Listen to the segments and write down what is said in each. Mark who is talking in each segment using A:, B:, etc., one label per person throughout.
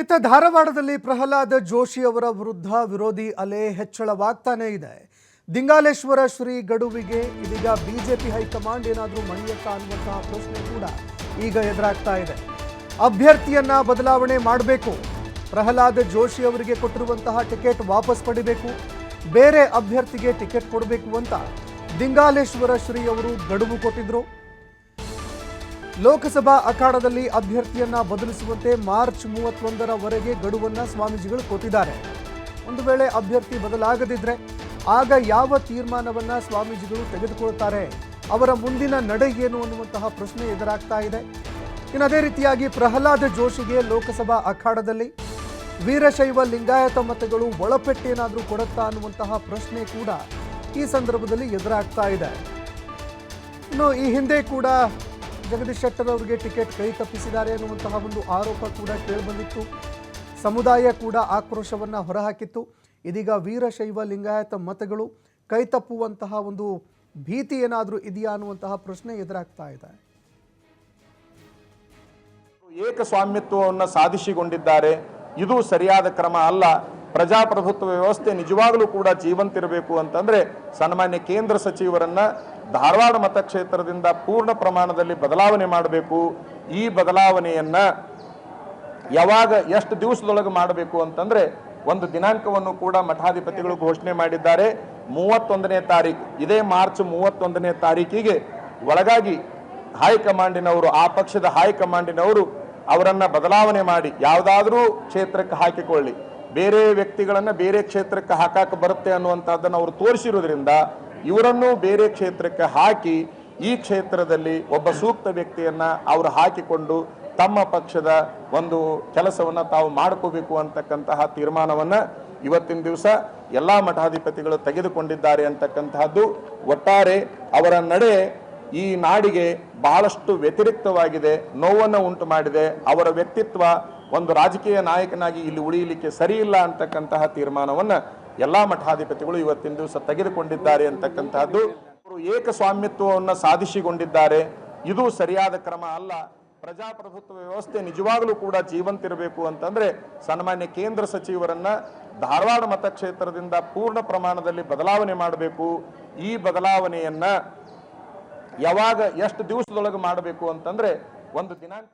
A: ಇತ್ತ ಧಾರವಾಡದಲ್ಲಿ ಪ್ರಹ್ಲಾದ್ ಜೋಶಿ ಅವರ ವಿರುದ್ಧ ವಿರೋಧಿ ಅಲೆ ಹೆಚ್ಚಳವಾಗ್ತಾನೇ ಇದೆ. ದಿಂಗಾಲೇಶ್ವರ ಶ್ರೀ ಗಡುವಿಗೆ ಇದೀಗ ಬಿಜೆಪಿ ಹೈಕಮಾಂಡ್ ಏನಾದರೂ ಮಣಿಯತ್ತಾ ಅನ್ನುವಂತಹ ಪ್ರಶ್ನೆ ಕೂಡ ಈಗ ಎದುರಾಗ್ತಾ ಇದೆ. ಅಭ್ಯರ್ಥಿಯನ್ನ ಬದಲಾವಣೆ ಮಾಡಬೇಕು, ಪ್ರಹ್ಲಾದ್ ಜೋಶಿ ಅವರಿಗೆ ಕೊಟ್ಟಿರುವಂತಹ ಟಿಕೆಟ್ ವಾಪಸ್ ಪಡಿಬೇಕು, ಬೇರೆ ಅಭ್ಯರ್ಥಿಗೆ ಟಿಕೆಟ್ ಕೊಡಬೇಕು ಅಂತ ದಿಂಗಾಲೇಶ್ವರ ಶ್ರೀ ಅವರು ಗಡುವು ಕೊಟ್ಟಿದ್ರು. ಲೋಕಸಭಾ ಅಖಾಡದಲ್ಲಿ ಅಭ್ಯರ್ಥಿಯನ್ನ ಬದಲಿಸುವಂತೆ ಮಾರ್ಚ್ 31ರವರೆಗೆ ಗಡುವನ್ನ ಸ್ವಾಮೀಜಿಗಳು ಕೊಟ್ಟಿದ್ದಾರೆ. ಒಂದು ವೇಳೆ ಅಭ್ಯರ್ಥಿ ಬದಲಾಗದಿದ್ರೆ ಆಗ ಯಾವ ತೀರ್ಮಾನವನ್ನ ಸ್ವಾಮೀಜಿಗಳು ತೆಗೆದುಕೊಳ್ತಾರೆ, ಅವರ ಮುಂದಿನ ನಡೆ ಏನು ಅನ್ನುವಂತಹ ಪ್ರಶ್ನೆ ಎದುರಾಗ್ತಾ ಇದೆ. ಇನ್ನು ಅದೇ ರೀತಿಯಾಗಿ ಪ್ರಹ್ಲಾದ್ ಜೋಶಿಗೆ ಲೋಕಸಭಾ ಅಖಾಡದಲ್ಲಿ ವೀರಶೈವ ಲಿಂಗಾಯತ ಮತಗಳು ಒಳಪೆಟ್ಟೇನಾದರೂ ಕೊಡುತ್ತಾ ಅನ್ನುವಂತಹ ಪ್ರಶ್ನೆ ಕೂಡ ಈ ಸಂದರ್ಭದಲ್ಲಿ ಎದುರಾಗ್ತಾ ಇದೆ. ಇನ್ನು ಈ ಹಿಂದೆ ಕೂಡ ಜಗದೀಶ್ ಶೆಟ್ಟರ್ ಅವರಿಗೆ ಟಿಕೆಟ್ ಕೈ ತಪ್ಪಿಸಿದ್ದಾರೆ ಅನ್ನುವಂತಹ ಒಂದು ಆರೋಪ ಕೂಡ ಕೇಳಿಬಂದಿತ್ತು. ಸಮುದಾಯ ಕೂಡ ಆಕ್ರೋಶವನ್ನು ಹೊರಹಾಕಿತ್ತು. ಇದೀಗ ವೀರಶೈವ ಲಿಂಗಾಯತ ಮತಗಳು ಕೈ ತಪ್ಪುವಂತಹ ಒಂದು ಭೀತಿ ಏನಾದರೂ ಇದೆಯಾ ಅನ್ನುವಂತಹ ಪ್ರಶ್ನೆ ಎದುರಾಗ್ತಾ ಇದೆ.
B: ಏಕಸ್ವಾಮ್ಯತ್ವವನ್ನು ಸಾಧಿಸಿಕೊಂಡಿದ್ದಾರೆ. ಇದು ಸರಿಯಾದ ಕ್ರಮ ಅಲ್ಲ. ಪ್ರಜಾಪ್ರಭುತ್ವ ವ್ಯವಸ್ಥೆ ನಿಜವಾಗಲೂ ಕೂಡ ಜೀವಂತಿರಬೇಕು ಅಂತಂದ್ರೆ ಸನ್ಮಾನ್ಯ ಕೇಂದ್ರ ಸಚಿವರನ್ನ ಧಾರವಾಡ ಮತಕ್ಷೇತ್ರದಿಂದ ಪೂರ್ಣ ಪ್ರಮಾಣದಲ್ಲಿ ಬದಲಾವಣೆ ಮಾಡಬೇಕು. ಈ ಬದಲಾವಣೆಯನ್ನ ಯಾವಾಗ ಎಷ್ಟು ದಿವಸದೊಳಗೆ ಮಾಡಬೇಕು ಅಂತಂದ್ರೆ ಒಂದು ದಿನಾಂಕವನ್ನು ಕೂಡ ಮಠಾಧಿಪತಿಗಳು ಘೋಷಣೆ ಮಾಡಿದ್ದಾರೆ. 31ನೇ ತಾರೀಕು, ಇದೇ ಮಾರ್ಚ್ 31ನೇ ತಾರೀಕಿಗೆ ಒಳಗಾಗಿ ಹೈಕಮಾಂಡಿನವರು, ಆ ಪಕ್ಷದ ಹೈಕಮಾಂಡಿನವರು ಅವರನ್ನ ಬದಲಾವಣೆ ಮಾಡಿ ಯಾವುದಾದ್ರೂ ಕ್ಷೇತ್ರಕ್ಕೆ ಹಾಕಿಕೊಳ್ಳಿ, ಬೇರೆ ವ್ಯಕ್ತಿಗಳನ್ನ ಬೇರೆ ಕ್ಷೇತ್ರಕ್ಕೆ ಹಾಕಕ್ಕೆ ಬರುತ್ತೆ ಅನ್ನುವಂಥದ್ದನ್ನು ಅವರು ತೋರಿಸಿರೋದ್ರಿಂದ ಇವರನ್ನು ಬೇರೆ ಕ್ಷೇತ್ರಕ್ಕೆ ಹಾಕಿ ಈ ಕ್ಷೇತ್ರದಲ್ಲಿ ಒಬ್ಬ ಸೂಕ್ತ ವ್ಯಕ್ತಿಯನ್ನ ಅವರು ಹಾಕಿಕೊಂಡು ತಮ್ಮ ಪಕ್ಷದ ಒಂದು ಕೆಲಸವನ್ನ ತಾವು ಮಾಡ್ಕೋಬೇಕು ಅಂತಕ್ಕಂತಹ ತೀರ್ಮಾನವನ್ನ ಇವತ್ತಿನ ದಿವಸ ಎಲ್ಲಾ ಮಠಾಧಿಪತಿಗಳು ತೆಗೆದುಕೊಂಡಿದ್ದಾರೆ ಅಂತಕ್ಕಂತಹದ್ದು ಒಟ್ಟಾರೆ ಅವರ ನಡೆ ಈ ನಾಡಿಗೆ ಬಹಳಷ್ಟು ವ್ಯತಿರಿಕ್ತವಾಗಿದೆ, ನೋವನ್ನು ಉಂಟು ಮಾಡಿದೆ. ಅವರ ವ್ಯಕ್ತಿತ್ವ ಒಂದು ರಾಜಕೀಯ ನಾಯಕನಾಗಿ ಇಲ್ಲಿ ಉಳಿಯಲಿಕ್ಕೆ ಸರಿಯಿಲ್ಲ ಅಂತಕ್ಕಂತಹ ತೀರ್ಮಾನವನ್ನ ಎಲ್ಲಾ ಮಠಾಧಿಪತಿಗಳು ಇವತ್ತಿನ ದಿವಸ ತೆಗೆದುಕೊಂಡಿದ್ದಾರೆ ಅಂತಕ್ಕಂತಹದ್ದು. ಅವರು ಏಕಸ್ವಾಮ್ಯತ್ವವನ್ನು ಸಾಧಿಸಿಕೊಂಡಿದ್ದಾರೆ. ಇದು ಸರಿಯಾದ ಕ್ರಮ ಅಲ್ಲ. ಪ್ರಜಾಪ್ರಭುತ್ವ ವ್ಯವಸ್ಥೆ ನಿಜವಾಗಲೂ ಕೂಡ ಜೀವಂತಿರಬೇಕು ಅಂತಂದ್ರೆ ಸನ್ಮಾನ್ಯ ಕೇಂದ್ರ ಸಚಿವರನ್ನ ಧಾರವಾಡ ಮತಕ್ಷೇತ್ರದಿಂದ ಪೂರ್ಣ ಪ್ರಮಾಣದಲ್ಲಿ ಬದಲಾವಣೆ ಮಾಡಬೇಕು. ಈ ಬದಲಾವಣೆಯನ್ನ ಯಾವಾಗ ಎಷ್ಟು ದಿವಸದೊಳಗೆ ಮಾಡಬೇಕು ಅಂತಂದ್ರೆ ಒಂದು ದಿನಾಂಕ.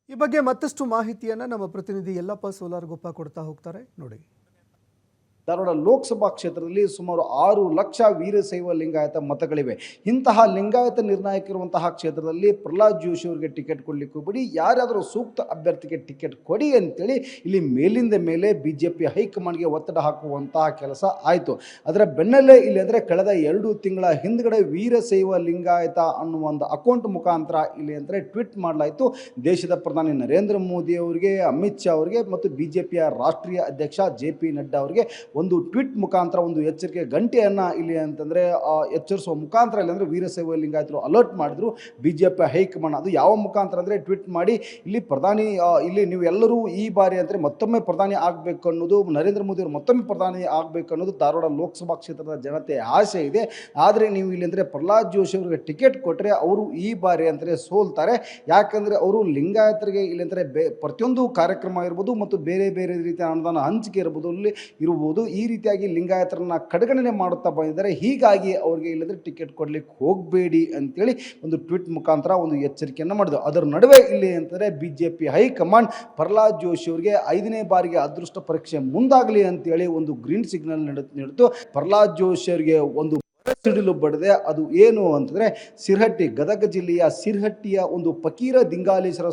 A: ಈ ಬಗ್ಗೆ ಮತ್ತಷ್ಟು ಮಾಹಿತಿಯನ್ನ ನಮ್ಮ ಪ್ರತಿನಿಧಿ ಯಲ್ಲಪ್ಪ ಸೋಲಾರ್ಗೊಪ್ಪ ಕೊಡ್ತಾ ಹೋಗ್ತಾರೆ ನೋಡಿ.
C: ಧಾರವಾಡ ಲೋಕಸಭಾ ಕ್ಷೇತ್ರದಲ್ಲಿ ಸುಮಾರು 6 ಲಕ್ಷ ವೀರಶೈವ ಲಿಂಗಾಯತ ಮತಗಳಿವೆ. ಇಂತಹ ಲಿಂಗಾಯತ ನಿರ್ಣಾಯಕ ಇರುವಂತಹ ಕ್ಷೇತ್ರದಲ್ಲಿ ಪ್ರಹ್ಲಾದ್ ಜೋಶಿ ಅವರಿಗೆ ಟಿಕೆಟ್ ಕೊಡ್ಲಿಕ್ಕೆ ಹೋಗ್ಬಿಡಿ, ಯಾರಾದರೂ ಸೂಕ್ತ ಅಭ್ಯರ್ಥಿಗೆ ಟಿಕೆಟ್ ಕೊಡಿ ಅಂತೇಳಿ ಇಲ್ಲಿ ಮೇಲಿಂದ ಮೇಲೆ ಬಿಜೆಪಿ ಹೈಕಮಾಂಡ್ಗೆ ಒತ್ತಡ ಹಾಕುವಂತಹ ಕೆಲಸ ಆಯಿತು. ಅದರ ಬೆನ್ನಲ್ಲೇ ಇಲ್ಲಿ ಅಂದರೆ ಕಳೆದ 2 ತಿಂಗಳ ಹಿಂದ್ಗಡೆ ವೀರಶೈವ ಲಿಂಗಾಯತ ಅನ್ನುವ ಒಂದು ಅಕೌಂಟ್ ಮುಖಾಂತರ ಇಲ್ಲಿ ಅಂದರೆ ಟ್ವೀಟ್ ಮಾಡಲಾಯಿತು. ದೇಶದ ಪ್ರಧಾನಿ ನರೇಂದ್ರ ಮೋದಿ ಅವರಿಗೆ, ಅಮಿತ್ ಶಾ ಅವರಿಗೆ ಮತ್ತು ಬಿಜೆಪಿಯ ರಾಷ್ಟ್ರೀಯ ಅಧ್ಯಕ್ಷ JP ನಡ್ಡಾ ಅವರಿಗೆ ಒಂದು ಟ್ವೀಟ್ ಮುಖಾಂತರ ಒಂದು ಎಚ್ಚರಿಕೆ ಗಂಟೆಯನ್ನು ಇಲ್ಲಿ ಅಂತಂದರೆ ಎಚ್ಚರಿಸುವ ಮುಖಾಂತರ ಇಲ್ಲಿ ಅಂದರೆ ವೀರಶೈವ ಲಿಂಗಾಯತರು ಅಲರ್ಟ್ ಮಾಡಿದ್ರು ಬಿಜೆಪಿ ಹೈಕಮಾಂಡ್. ಅದು ಯಾವ ಮುಖಾಂತರ ಅಂದರೆ ಟ್ವೀಟ್ ಮಾಡಿ ಇಲ್ಲಿ ಪ್ರಧಾನಿ ಇಲ್ಲಿ ನೀವು ಎಲ್ಲರೂ ಈ ಬಾರಿ ಅಂದರೆ ಮತ್ತೊಮ್ಮೆ ಪ್ರಧಾನಿ ಆಗಬೇಕು ಅನ್ನೋದು, ನರೇಂದ್ರ ಮೋದಿ ಅವರು ಮತ್ತೊಮ್ಮೆ ಪ್ರಧಾನಿ ಆಗಬೇಕು ಅನ್ನೋದು ಧಾರವಾಡ ಲೋಕಸಭಾ ಕ್ಷೇತ್ರದ ಜನತೆ ಆಸೆ ಇದೆ. ಆದರೆ ನೀವು ಇಲ್ಲಿ ಅಂದರೆ ಪ್ರಹ್ಲಾದ್ ಜೋಶಿ ಅವರಿಗೆ ಟಿಕೆಟ್ ಕೊಟ್ಟರೆ ಅವರು ಈ ಬಾರಿ ಅಂದರೆ ಸೋಲ್ತಾರೆ. ಯಾಕಂದರೆ ಅವರು ಲಿಂಗಾಯತರಿಗೆ ಇಲ್ಲಿ ಅಂದರೆ ಪ್ರತಿಯೊಂದು ಕಾರ್ಯಕ್ರಮ ಇರ್ಬೋದು ಮತ್ತು ಬೇರೆ ಬೇರೆ ರೀತಿಯ ಅನುದಾನ ಹಂಚಿಕೆ ಇರ್ಬೋದು ಇರ್ಬೋದು ಈ ರೀತಿಯಾಗಿ ಲಿಂಗಾಯತರನ್ನ ಕಡೆಗಣನೆ ಮಾಡುತ್ತಾ ಬಂದಿದ್ದಾರೆ. ಹೀಗಾಗಿ ಅವರಿಗೆ ಇಲ್ಲದ್ರೆ ಟಿಕೆಟ್ ಕೊಡ್ಲಿಕ್ಕೆ ಹೋಗಬೇಡಿ ಅಂತೇಳಿ ಒಂದು ಟ್ವೀಟ್ ಮುಖಾಂತರ ಒಂದು ಎಚ್ಚರಿಕೆಯನ್ನು ಮಾಡಿದ್ರು. ಅದರ ನಡುವೆ ಇಲ್ಲಿ ಅಂತಂದರೆ ಬಿಜೆಪಿ ಹೈಕಮಾಂಡ್ ಪ್ರಹ್ಲಾದ್ ಜೋಶಿ ಅವರಿಗೆ 5ನೇ ಬಾರಿಗೆ ಅದೃಷ್ಟ ಪರೀಕ್ಷೆ ಮುಂದಾಗಲಿ ಅಂತೇಳಿ ಒಂದು ಗ್ರೀನ್ ಸಿಗ್ನಲ್ ನೀಡಿತು. ಪ್ರಹ್ಲಾದ್ ಜೋಶಿ ಅವರಿಗೆ ಒಂದು ಸಿಡಿಲು ಬಡಿದೆ. ಅದು ಏನು ಅಂತಂದರೆ ಸಿರ್ಹಟ್ಟಿ, ಗದಗ ಜಿಲ್ಲೆಯ ಸಿರ್ಹಟ್ಟಿಯ ಒಂದು ಫಕೀರ ದಿಂಗಾಲೇಶ್ವರ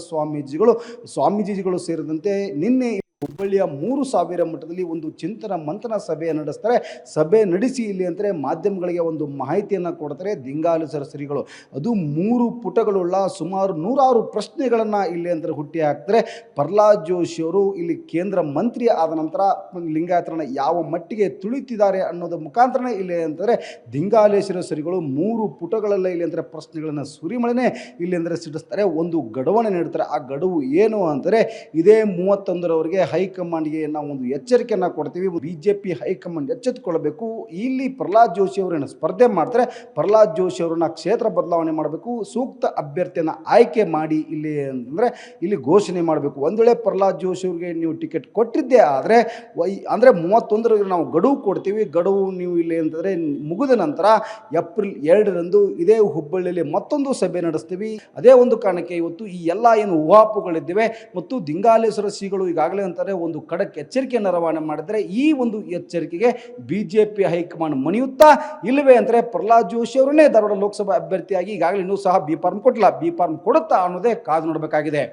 C: ಸ್ವಾಮೀಜಿಗಳು ಸೇರಿದಂತೆ ನಿನ್ನೆ ಹುಬ್ಬಳ್ಳಿಯ 3000 ಮಟ್ಟದಲ್ಲಿ ಒಂದು ಚಿಂತನ ಮಂಥನ ಸಭೆ ನಡೆಸ್ತಾರೆ. ಸಭೆ ನಡೆಸಿ ಇಲ್ಲಿ ಅಂದರೆ ಮಾಧ್ಯಮಗಳಿಗೆ ಒಂದು ಮಾಹಿತಿಯನ್ನು ಕೊಡ್ತಾರೆ ದಿಂಗಾಲೇಶ್ವರ ಶ್ರೀಗಳು. ಅದು 3 ಪುಟಗಳುಳ್ಳ ಸುಮಾರು 100 ಪ್ರಶ್ನೆಗಳನ್ನು ಇಲ್ಲಿ ಅಂದರೆ ಹುಟ್ಟಿ ಹಾಕ್ತಾರೆ. ಪ್ರಹ್ಲಾದ್ ಜೋಶಿ ಅವರು ಇಲ್ಲಿ ಕೇಂದ್ರ ಮಂತ್ರಿ ಆದ ನಂತರ ಲಿಂಗಾಯತರನ್ನ ಯಾವ ಮಟ್ಟಿಗೆ ತುಳಿತಿದ್ದಾರೆ ಅನ್ನೋದು ಮುಖಾಂತರನೇ ಇಲ್ಲಿ ಅಂತಂದರೆ ದಿಂಗಾಲೇಶ್ವರ ಶ್ರೀಗಳು 3 ಪುಟಗಳಲ್ಲೇ ಇಲ್ಲಿ ಅಂದರೆ ಪ್ರಶ್ನೆಗಳನ್ನು ಸುರಿಮಳೆನೇ ಇಲ್ಲಿ ಅಂದರೆ ಸಿಡಿಸ್ತಾರೆ. ಒಂದು ಗಡುವನ್ನು ನೀಡ್ತಾರೆ. ಆ ಗಡುವು ಏನು ಅಂದರೆ ಇದೇ 31ರವರೆಗೆ ಹೈಕಮಾಂಡ್ಗೆ ನಾವು ಒಂದು ಎಚ್ಚರಿಕೆಯನ್ನು ಕೊಡ್ತೀವಿ. BJP ಹೈಕಮಾಂಡ್ ಎಚ್ಚೆತ್ತುಕೊಳ್ಳಬೇಕು. ಇಲ್ಲಿ ಪ್ರಹ್ಲಾದ್ ಜೋಶಿ ಅವರನ್ನು ಸ್ಪರ್ಧೆ ಮಾಡ್ತಾರೆ, ಪ್ರಹ್ಲಾದ್ ಜೋಶಿ ಅವರನ್ನ ಕ್ಷೇತ್ರ ಬದಲಾವಣೆ ಮಾಡಬೇಕು, ಸೂಕ್ತ ಅಭ್ಯರ್ಥಿಯನ್ನು ಆಯ್ಕೆ ಮಾಡಿ ಇಲ್ಲಿ ಘೋಷಣೆ ಮಾಡಬೇಕು. ಒಂದು ವೇಳೆ ಪ್ರಹ್ಲಾದ್ ಜೋಶಿ ಅವರಿಗೆ ನೀವು ಟಿಕೆಟ್ ಕೊಟ್ಟಿದ್ದೇ ಆದರೆ 31ರಂದು ನಾವು ಗಡುವು ಕೊಡ್ತೀವಿ. ಗಡುವು ನೀವು ಇಲ್ಲಿ ಅಂತಂದರೆ ಮುಗಿದ ನಂತರ ಏಪ್ರಿಲ್ 2ರಂದು ಇದೇ ಹುಬ್ಬಳ್ಳಿಯಲ್ಲಿ ಮತ್ತೊಂದು ಸಭೆ ನಡೆಸ್ತೀವಿ. ಅದೇ ಒಂದು ಕಾರಣಕ್ಕೆ ಇವತ್ತು ಈ ಎಲ್ಲ ಏನು ಊಹಾಪೋಹಗಳಿದ್ದೇವೆ ಮತ್ತು ದಿಂಗಾಲೇಶ್ವರ ಶ್ರೀಗಳು ಈಗಾಗಲೇ ಅಂತಾರೆ ಒಂದು ಖಡಕ್ ಎಚ್ಚರಿಕೆಯನ್ನು ರವಾನೆ ಮಾಡಿದರೆ ಈ ಒಂದು ಎಚ್ಚರಿಕೆಗೆ BJP ಹೈಕಮಾಂಡ್ ಮಣಿಯುತ್ತಾ ಇಲ್ಲವೇ ಅಂದರೆ ಪ್ರಹ್ಲಾದ್ ಜೋಶಿ ಅವರನ್ನೇ ಧಾರವಾಡ ಲೋಕಸಭಾ ಅಭ್ಯರ್ಥಿಯಾಗಿ ಈಗಾಗಲೇ ಇನ್ನೂ ಸಹ ಬಿ ಫಾರ್ಮ್ ಕೊಟ್ಟಿಲ್ಲ, ಬಿ ಫಾರ್ಮ್ ಕೊಡುತ್ತಾ ಅನ್ನೋದೇ ಕಾದು ನೋಡಬೇಕಾಗಿದೆ.